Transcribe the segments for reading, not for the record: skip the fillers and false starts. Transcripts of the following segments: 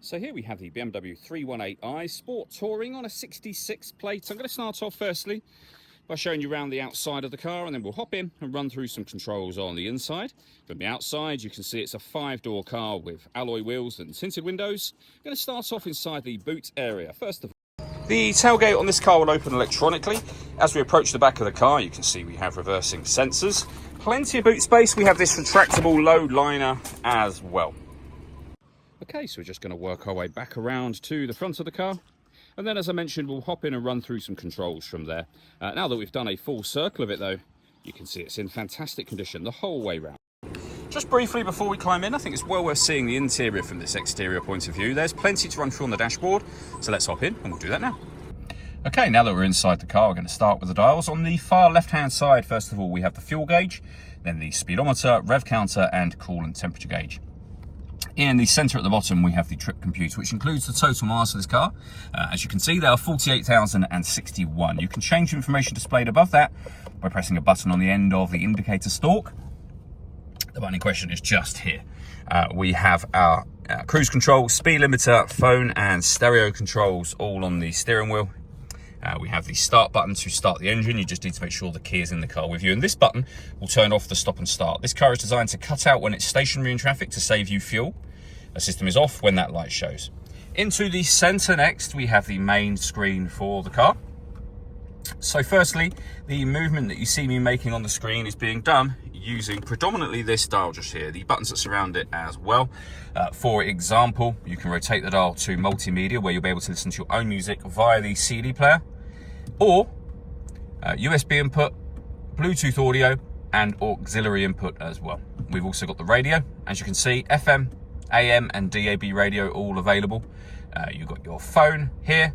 So here we have the BMW 318i Sport Touring on a 66 plate. I'm going to start off firstly by showing you around the outside of the car, and then we'll hop in and run through some controls on the inside. From the outside, you can see it's a 5-door car with alloy wheels and tinted windows. I'm going to start off inside the boot area. First of all, the tailgate on this car will open electronically. As we approach the back of the car, you can see we have reversing sensors. Plenty of boot space. We have this retractable load liner as well. Okay, so we're just going to work our way back around to the front of the car. And then, as I mentioned, we'll hop in and run through some controls from there. Now that we've done a full circle of it, though, you can see it's in fantastic condition the whole way round. Just briefly before we climb in, I think it's well worth seeing the interior from this exterior point of view. There's plenty to run through on the dashboard, so let's hop in and we'll do that now. Okay, now that we're inside the car, we're going to start with the dials. On the far left-hand side, first of all, we have the fuel gauge, then the speedometer, rev counter, and coolant temperature gauge. In the centre at the bottom, we have the trip computer, which includes the total miles of this car. As you can see, there are 48,061. You can change the information displayed above that by pressing a button on the end of the indicator stalk. The button in question is just here. We have our cruise control, speed limiter, phone and stereo controls all on the steering wheel. We have the start button to start the engine. You just need to make sure the key is in the car with you. And this button will turn off the stop and start. This car is designed to cut out when it's stationary in traffic to save you fuel. The system is off when that light shows. Into the center next, we have the main screen for the car. So firstly, the movement that you see me making on the screen is being done using predominantly this dial just here, the buttons that surround it as well. For example, you can rotate the dial to multimedia, where you'll be able to listen to your own music via the CD player, or USB input, Bluetooth audio, and auxiliary input as well. We've also got the radio, as you can see, FM, AM, and DAB radio all available. You've got your phone here,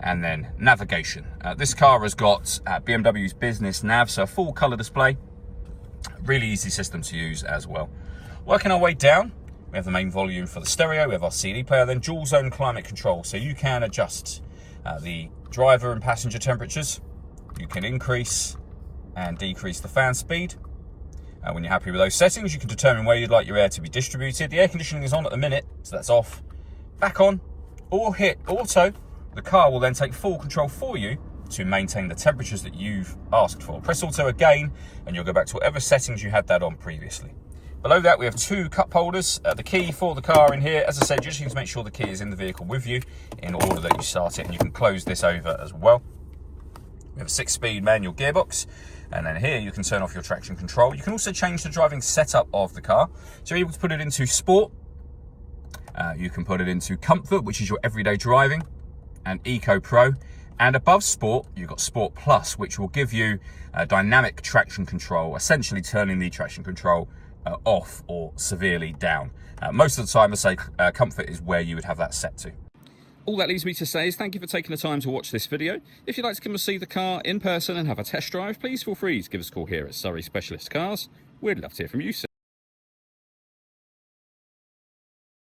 and then navigation. This car has got BMW's business nav, so a full color display. Really easy system to use as well. Working our way down, we have the main volume for the stereo, we have our CD player, then dual zone climate control, so you can adjust the driver and passenger temperatures. You can increase and decrease the fan speed. When you're happy with those settings, you can determine where you'd like your air to be distributed. The air conditioning is on at the minute, so that's off. Back on, or hit auto. The car will then take full control for you to maintain the temperatures that you've asked for. Press auto again, and you'll go back to whatever settings you had that on previously. Below that, we have 2 cup holders. The key for the car in here. As I said, you just need to make sure the key is in the vehicle with you in order that you start it, and you can close this over as well. We have a 6-speed manual gearbox, and then here you can turn off your traction control. You can also change the driving setup of the car. So you're able to put it into sport. You can put it into comfort, which is your everyday driving, and Eco Pro. And above Sport, you've got Sport Plus, which will give you dynamic traction control, essentially turning the traction control off or severely down. Most of the time, I say Comfort is where you would have that set to. All that leaves me to say is thank you for taking the time to watch this video. If you'd like to come and see the car in person and have a test drive, please feel free to give us a call here at Surrey Specialist Cars. We'd love to hear from you soon.